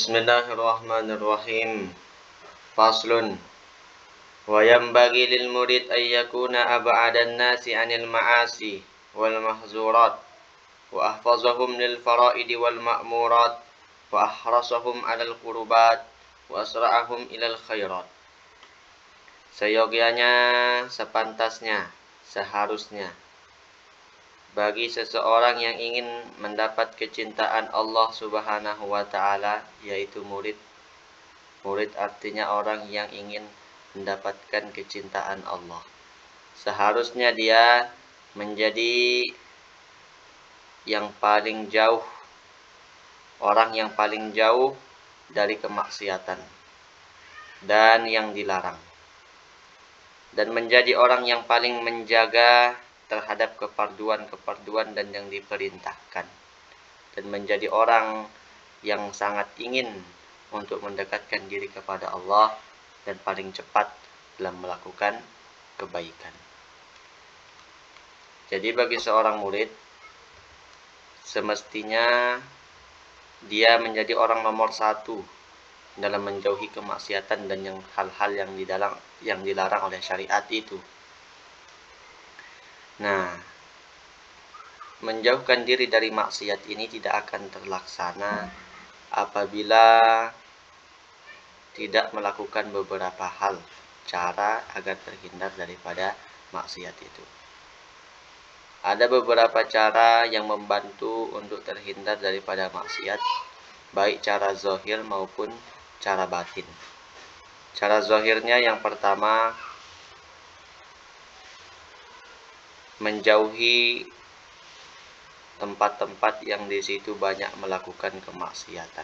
Bismillahirrahmanirrahim. Faslun. Wa yanbaghi lil murid ay yakuna ab'adan nasi 'anil ma'asi wal mahzurat wa ahfazahum lil fara'idi wal ma'murat wa ahrasahum 'alal qurbat wa asra'ahum ilal khairat. Seyogyanya, sepantasnya, seharusnya bagi seseorang yang ingin mendapat kecintaan Allah Subhanahu wa taala, yaitu murid. Murid artinya orang yang ingin mendapatkan kecintaan Allah. Seharusnya dia menjadi yang paling jauh, orang yang paling jauh dari kemaksiatan dan yang dilarang, dan menjadi orang yang paling menjaga terhadap keparduan dan yang diperintahkan, dan menjadi orang yang sangat ingin untuk mendekatkan diri kepada Allah dan paling cepat dalam melakukan kebaikan. Jadi bagi seorang murid, semestinya dia menjadi orang nomor satu dalam menjauhi kemaksiatan dan yang hal-hal yang dilarang oleh syariat itu. Nah, menjauhkan diri dari maksiat ini tidak akan terlaksana apabila tidak melakukan beberapa hal cara agar terhindar daripada maksiat itu. Ada beberapa cara yang membantu untuk terhindar daripada maksiat, baik cara zahir maupun cara batin. Cara zahirnya yang pertama, menjauhi tempat-tempat yang di situ banyak melakukan kemaksiatan.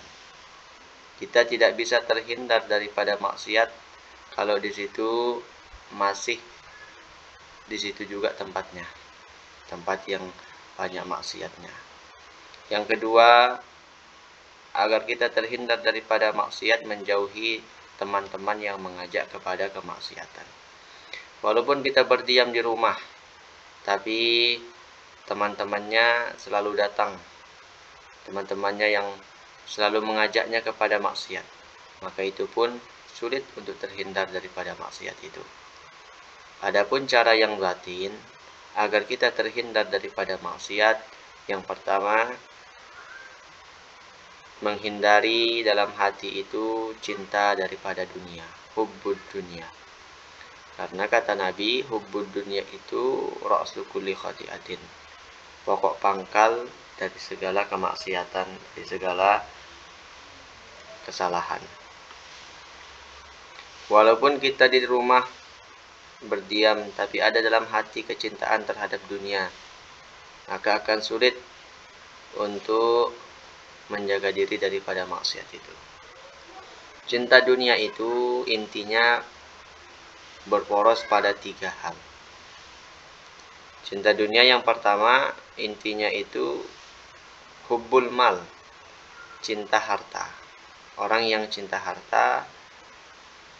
Kita tidak bisa terhindar daripada maksiat kalau di situ masih di situ juga tempatnya, tempat yang banyak maksiatnya. Yang kedua, agar kita terhindar daripada maksiat, menjauhi teman-teman yang mengajak kepada kemaksiatan. Walaupun kita berdiam di rumah, tapi teman-temannya selalu datang, teman-temannya yang selalu mengajaknya kepada maksiat, maka itu pun sulit untuk terhindar daripada maksiat itu. Adapun cara yang batin agar kita terhindar daripada maksiat, yang pertama, menghindari dalam hati itu cinta daripada dunia, hubbud dunia. Karena kata Nabi, hubbud dunia itu ra'su kulli khati'atin, pokok pangkal dari segala kemaksiatan, dari segala kesalahan. Walaupun kita di rumah berdiam, tapi ada dalam hati kecintaan terhadap dunia, maka akan sulit untuk menjaga diri daripada maksiat itu. Cinta dunia itu intinya berporos pada 3 hal. Cinta dunia yang pertama intinya itu hubbul mal, cinta harta. Orang yang cinta harta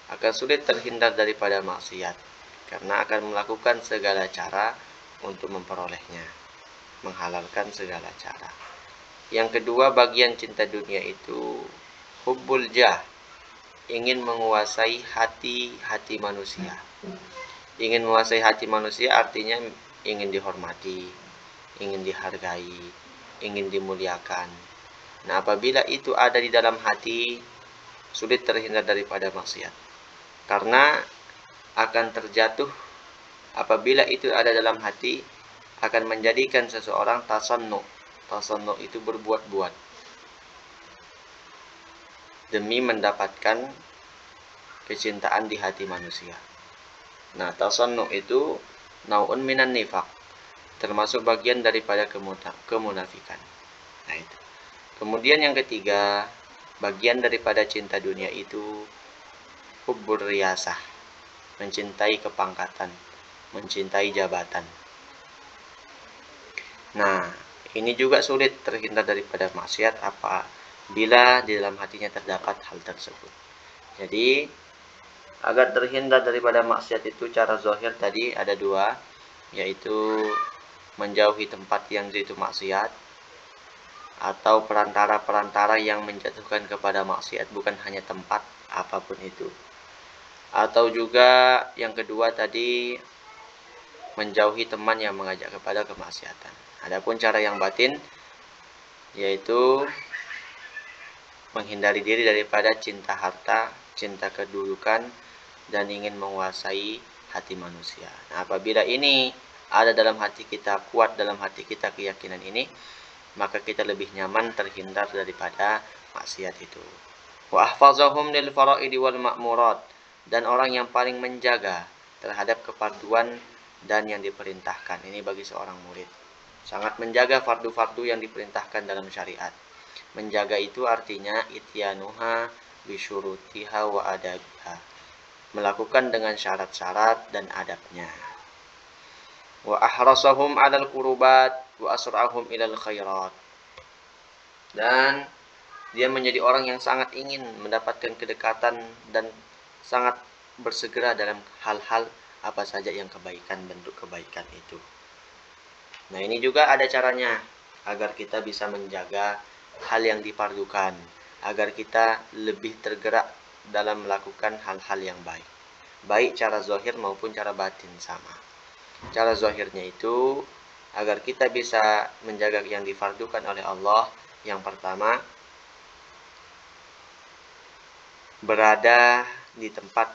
akan sulit terhindar daripada maksiat, karena akan melakukan segala cara untuk memperolehnya, menghalalkan segala cara. Yang kedua, bagian cinta dunia itu hubbul jah, ingin menguasai hati manusia. Ingin menguasai hati manusia artinya ingin dihormati, ingin dihargai, ingin dimuliakan. Nah, apabila itu ada di dalam hati, sulit terhindar daripada maksiat, karena akan terjatuh. Apabila itu ada dalam hati, akan menjadikan seseorang tasannu. Tasannu itu berbuat-buat demi mendapatkan kecintaan di hati manusia. Nah, tasannu itu naun minan nifaq, termasuk bagian daripada kemunafikan. Nah, itu. Kemudian yang ketiga, bagian daripada cinta dunia itu hubbur riyasah, mencintai kepangkatan, mencintai jabatan. Nah, ini juga sulit terhindar daripada maksiat apabila di dalam hatinya terdapat hal tersebut. Jadi, agar terhindar daripada maksiat itu, cara zahir tadi ada 2, yaitu menjauhi tempat yang itu maksiat atau perantara-perantara yang menjatuhkan kepada maksiat, bukan hanya tempat apapun itu. Atau juga yang kedua tadi, menjauhi teman yang mengajak kepada kemaksiatan. Adapun cara yang batin yaitu menghindari diri daripada cinta harta, cinta kedudukan, dan ingin menguasai hati manusia. Nah, apabila ini ada dalam hati kita, kuat dalam hati kita keyakinan ini, maka kita lebih nyaman terhindar daripada maksiat itu. Wa ahfazahum lil fara'idi wal ma'murat, dan orang yang paling menjaga terhadap kefarduan dan yang diperintahkan. Ini bagi seorang murid. Sangat menjaga fardu-fardu yang diperintahkan dalam syariat. Menjaga itu artinya ityanuha bisyurutiha wa adabiha. Melakukan dengan syarat-syarat dan adabnya. Wa ahrasahum 'alal qurubat wa asra'ahum ilal khairat. Dan dia menjadi orang yang sangat ingin mendapatkan kedekatan dan sangat bersegera dalam hal-hal apa saja yang kebaikan, bentuk kebaikan itu. Nah, ini juga ada caranya agar kita bisa menjaga hal yang difardukan, agar kita lebih tergerak dalam melakukan hal-hal yang baik. Baik cara zahir maupun cara batin sama. Cara zahirnya itu agar kita bisa menjaga yang difardukan oleh Allah. Yang pertama, berada di tempat,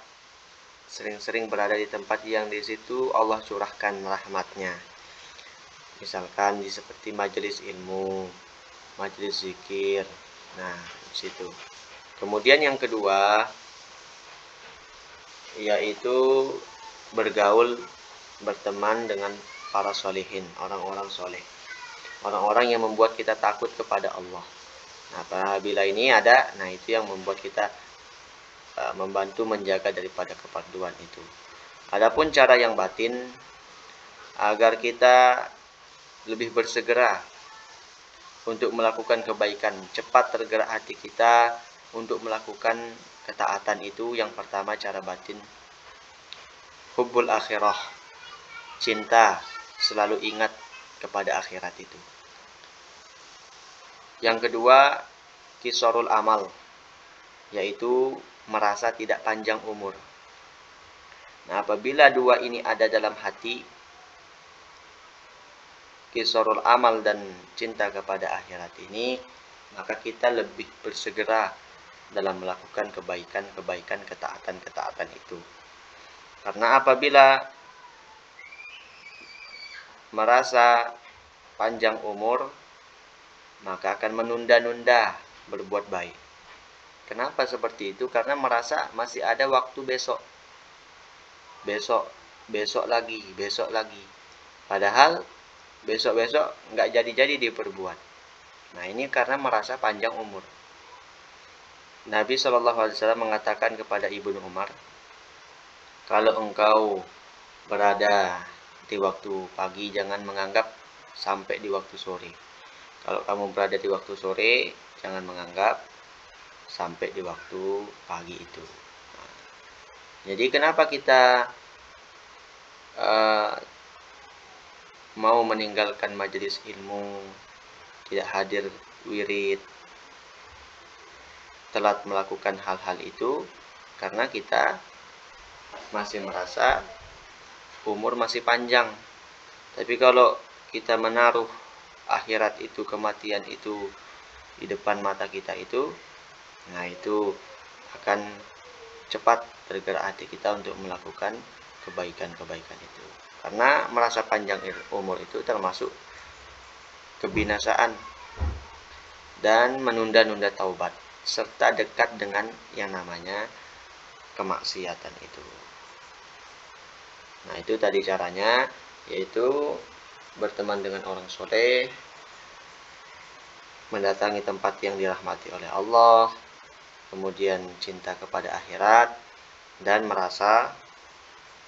sering-sering berada di tempat yang di situ Allah curahkan rahmatnya. Misalkan seperti majelis ilmu, majelis zikir. Nah, di situ. Kemudian yang kedua yaitu bergaul, berteman dengan para solehin, orang-orang soleh, orang-orang yang membuat kita takut kepada Allah. Nah, apabila ini ada, nah itu yang membuat kita membantu menjaga daripada kefarduan itu. Adapun cara yang batin, agar kita lebih bersegera untuk melakukan kebaikan, cepat tergerak hati kita untuk melakukan ketaatan itu. Yang pertama cara batin, hubbul akhirah, cinta, selalu ingat kepada akhirat itu. Yang kedua, kisarul amal, yaitu merasa tidak panjang umur. Nah, apabila dua ini ada dalam hati, kisarul amal dan cinta kepada akhirat ini, maka kita lebih bersegera dalam melakukan kebaikan-kebaikan, ketaatan-ketaatan itu. Karena apabila merasa panjang umur, maka akan menunda-nunda berbuat baik. Kenapa seperti itu? Karena merasa masih ada waktu besok lagi. Padahal besok nggak jadi-jadi diperbuat. Nah, ini karena merasa panjang umur. Nabi SAW mengatakan kepada Ibnu Umar, kalau engkau berada di waktu pagi, jangan menganggap sampai di waktu sore. Kalau kamu berada di waktu sore, jangan menganggap sampai di waktu pagi itu. Nah, jadi kenapa kita mau meninggalkan majelis ilmu, tidak hadir wirid, telat melakukan hal-hal itu? Karena kita masih merasa umur masih panjang. Tapi kalau kita menaruh akhirat itu, kematian itu di depan mata kita itu, nah itu akan cepat tergerak hati kita untuk melakukan kebaikan-kebaikan itu. Karena merasa panjang umur itu termasuk kebinasaan dan menunda-nunda taubat, serta dekat dengan yang namanya kemaksiatan itu. Nah, itu tadi caranya, yaitu berteman dengan orang soleh, mendatangi tempat yang dirahmati oleh Allah, kemudian cinta kepada akhirat, dan merasa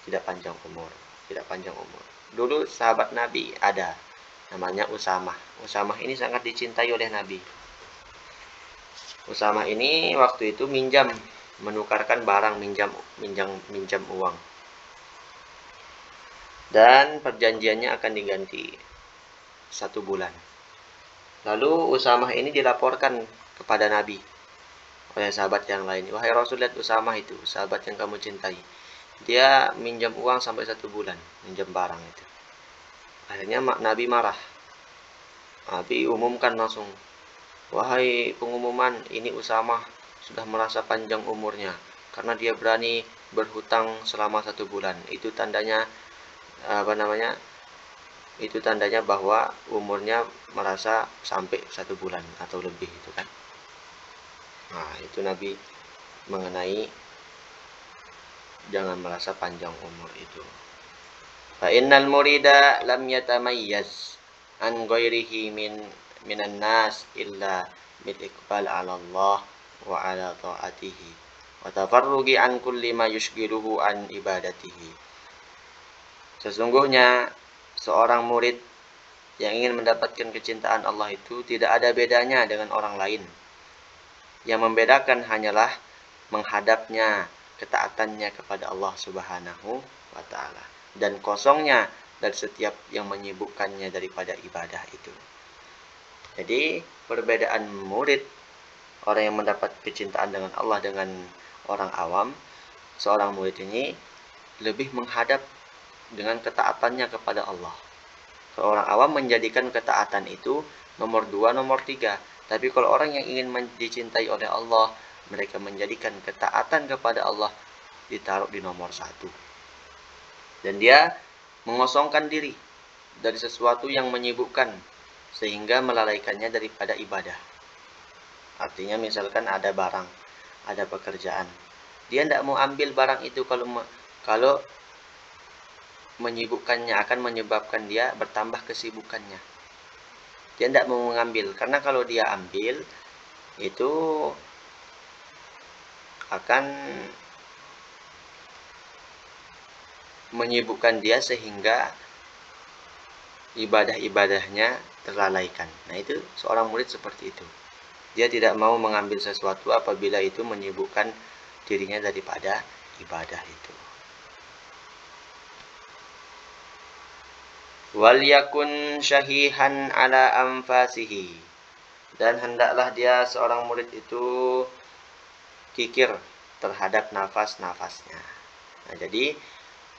tidak panjang umur. Dulu sahabat Nabi ada, namanya Usamah. Usamah ini sangat dicintai oleh Nabi. Usamah ini waktu itu menukarkan barang, minjam uang. Dan perjanjiannya akan diganti 1 bulan. Lalu Usamah ini dilaporkan kepada Nabi oleh sahabat yang lain. Wahai Rasul, lihat Usamah itu, sahabat yang kamu cintai. Dia minjam uang sampai 1 bulan, minjam barang itu. Akhirnya Nabi marah. Nabi umumkan langsung, wahai pengumuman, ini Usamah sudah merasa panjang umurnya karena dia berani berhutang selama 1 bulan. Itu tandanya itu tandanya bahwa umurnya merasa sampai 1 bulan atau lebih itu kan. Nah, itu Nabi mengenai jangan merasa panjang umur itu. Fa innal murida lam yatamayyaz an ghairihi minan nas illa bil iqbal 'ala Allah wa 'ala ta'atihi wa tafarrugi an kulli ma yushghiluhu an ibadatihi. Sesungguhnya seorang murid yang ingin mendapatkan kecintaan Allah itu tidak ada bedanya dengan orang lain. Yang membedakan hanyalah menghadapnya ketaatannya kepada Allah Subhanahu wa taala dan kosongnya dari setiap yang menyibukkannya daripada ibadah itu. Jadi, perbedaan murid, orang yang mendapat kecintaan dengan Allah dengan orang awam, seorang murid ini lebih menghadap dengan ketaatannya kepada Allah. Seorang awam menjadikan ketaatan itu nomor 2, nomor 3. Tapi kalau orang yang ingin dicintai oleh Allah, mereka menjadikan ketaatan kepada Allah ditaruh di nomor 1. Dan dia mengosongkan diri dari sesuatu yang menyibukkan sehingga melalaikannya daripada ibadah. Artinya misalkan ada barang, ada pekerjaan. Dia tidak mau ambil barang itu kalau menyibukkannya akan menyebabkan dia bertambah kesibukannya. Dia tidak mau mengambil karena kalau dia ambil itu akan menyibukkan dia sehingga ibadah-ibadahnya terlalaikan. Nah, itu seorang murid seperti itu. Dia tidak mau mengambil sesuatu apabila itu menyibukkan dirinya daripada ibadah itu. Wal yakun syahihan ala anfasihi, dan hendaklah dia seorang murid itu kikir terhadap nafas-nafasnya. Nah, jadi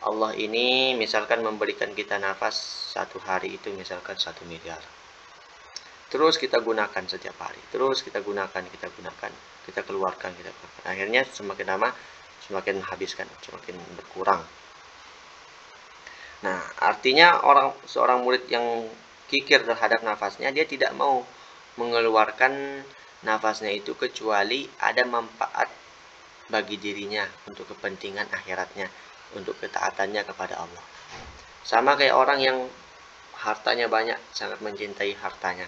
Allah ini misalkan memberikan kita nafas 1 hari itu misalkan 1 miliar. Terus kita gunakan setiap hari. Terus kita gunakan, kita keluarkan. Akhirnya semakin lama semakin menghabiskan, semakin berkurang. Nah, artinya seorang murid yang kikir terhadap nafasnya, dia tidak mau mengeluarkan nafasnya itu kecuali ada manfaat bagi dirinya untuk kepentingan akhiratnya, untuk ketaatannya kepada Allah. Sama kayak orang yang hartanya banyak, sangat mencintai hartanya.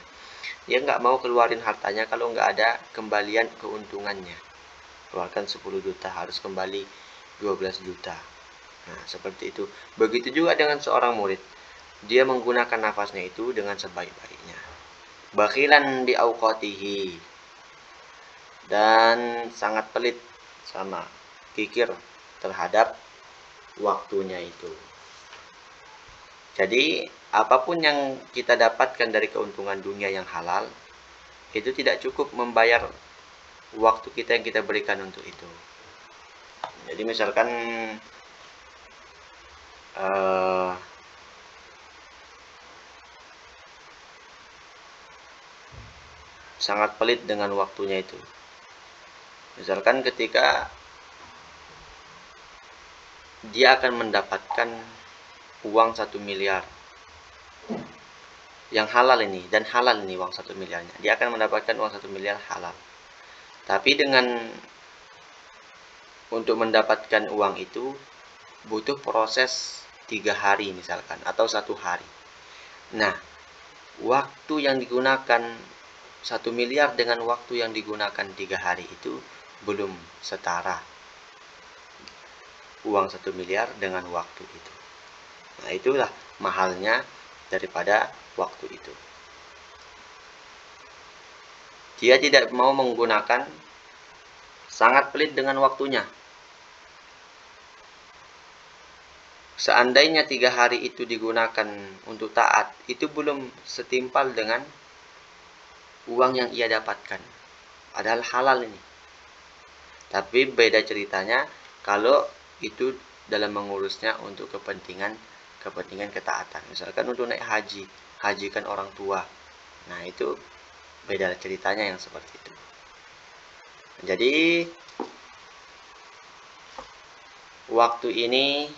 Dia nggak mau keluarin hartanya kalau nggak ada kembalian keuntungannya. Keluarkan 10 juta, harus kembali 12 juta. Nah, seperti itu. Begitu juga dengan seorang murid. Dia menggunakan nafasnya itu dengan sebaik-baiknya. Bakhilan bi auqatihi, dan sangat pelit sama kikir terhadap waktunya itu. Jadi, apapun yang kita dapatkan dari keuntungan dunia yang halal, itu tidak cukup membayar waktu kita yang kita berikan untuk itu. Jadi misalkan sangat pelit dengan waktunya itu. Misalkan ketika dia akan mendapatkan uang 1 miliar yang halal ini, dan halal ini uang 1 miliarnya, dia akan mendapatkan uang 1 miliar halal. Tapi untuk mendapatkan uang itu butuh proses 3 hari misalkan, atau 1 hari. Nah, waktu yang digunakan 1 miliar dengan waktu yang digunakan 3 hari itu belum setara. Uang 1 miliar dengan waktu itu. Nah, itulah mahalnya daripada waktu itu. Dia tidak mau menggunakan, sangat pelit dengan waktunya. Seandainya 3 hari itu digunakan untuk taat, itu belum setimpal dengan uang yang ia dapatkan. Padahal halal ini. Tapi beda ceritanya kalau itu dalam mengurusnya untuk kepentingan ketaatan. Misalkan untuk naik haji, hajikan orang tua. Nah, itu beda ceritanya yang seperti itu. Jadi waktu ini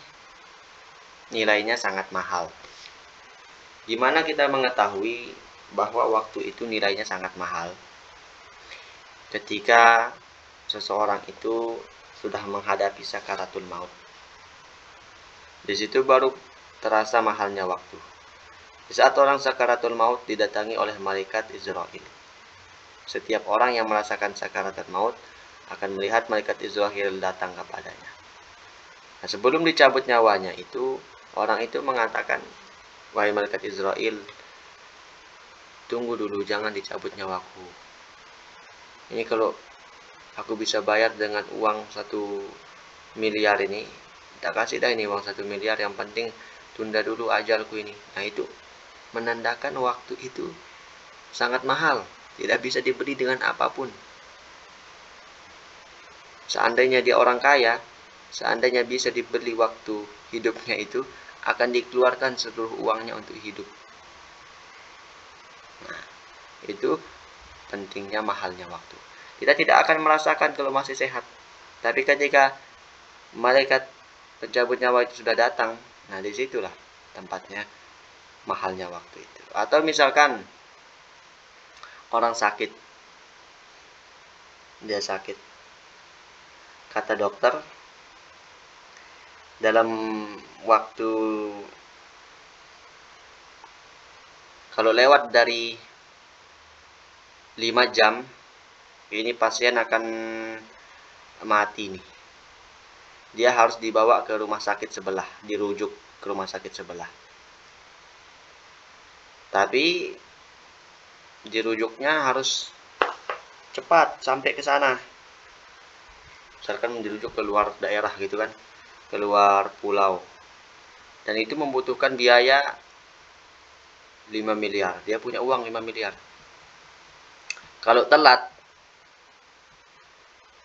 nilainya sangat mahal. Gimana kita mengetahui bahwa waktu itu nilainya sangat mahal? Ketika seseorang itu sudah menghadapi sakaratul maut. Di situ baru terasa mahalnya waktu. Di saat orang sakaratul maut didatangi oleh malaikat Israil. Setiap orang yang merasakan sakaratul maut akan melihat malaikat Israil datang kepadanya. Nah, sebelum dicabut nyawanya itu, orang itu mengatakan, "Wahai malaikat Israil, tunggu dulu, jangan dicabut nyawaku. Ini kalau aku bisa bayar dengan uang 1 miliar ini, tak kasih dah ini uang 1 miliar, yang penting tunda dulu ajalku ini." Nah, itu menandakan waktu itu sangat mahal, tidak bisa dibeli dengan apapun. Seandainya dia orang kaya, seandainya bisa dibeli waktu hidupnya itu, akan dikeluarkan seluruh uangnya untuk hidup. Nah, itu pentingnya mahalnya waktu. Kita tidak akan merasakan kalau masih sehat. Tapi ketika malaikat pencabut nyawa itu sudah datang, nah disitulah tempatnya mahalnya waktu itu. Atau misalkan orang sakit, dia sakit, kata dokter, dalam waktu, kalau lewat dari 5 jam, ini pasien akan mati nih. Dia harus dibawa ke rumah sakit sebelah, dirujuk ke rumah sakit sebelah. Tapi dirujuknya harus cepat sampai ke sana. Misalkan dirujuk ke luar daerah gitu kan, keluar pulau. Dan itu membutuhkan biaya 5 miliar. Dia punya uang 5 miliar. Kalau telat,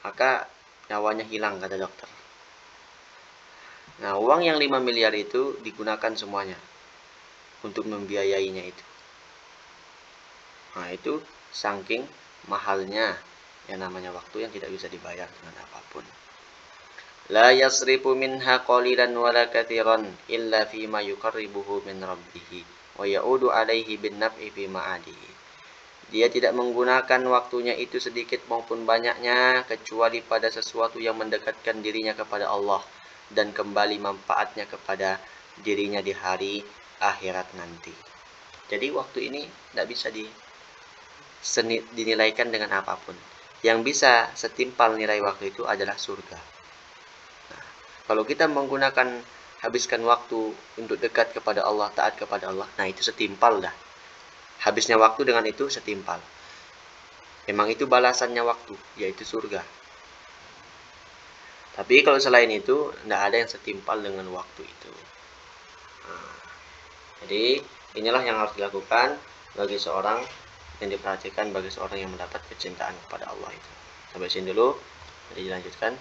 maka nyawanya hilang, kata dokter. Nah, uang yang 5 miliar itu digunakan semuanya untuk membiayainya itu. Nah, itu saking mahalnya yang namanya waktu yang tidak bisa dibayar dengan apapun. La yasrifu minha qalilan wala katsiran illa fima yuqarribuhu min rabbih wa ya'udu alaihi bin naf'i fi ma'adihi. Dia tidak menggunakan waktunya itu sedikit maupun banyaknya kecuali pada sesuatu yang mendekatkan dirinya kepada Allah dan kembali manfaatnya kepada dirinya di hari akhirat nanti. Jadi waktu ini tidak bisa dinilaikan dengan apapun. Yang bisa setimpal nilai waktu itu adalah surga. Nah, kalau kita menggunakan, habiskan waktu untuk dekat kepada Allah, taat kepada Allah, nah itu setimpal dah. Habisnya waktu dengan itu setimpal. Memang itu balasannya waktu, yaitu surga. Tapi kalau selain itu, tidak ada yang setimpal dengan waktu itu. Nah, jadi inilah yang harus dilakukan bagi seorang yang diperhatikan, bagi seorang yang mendapat kecintaan kepada Allah itu. Sampai sini dulu, jadi dilanjutkan.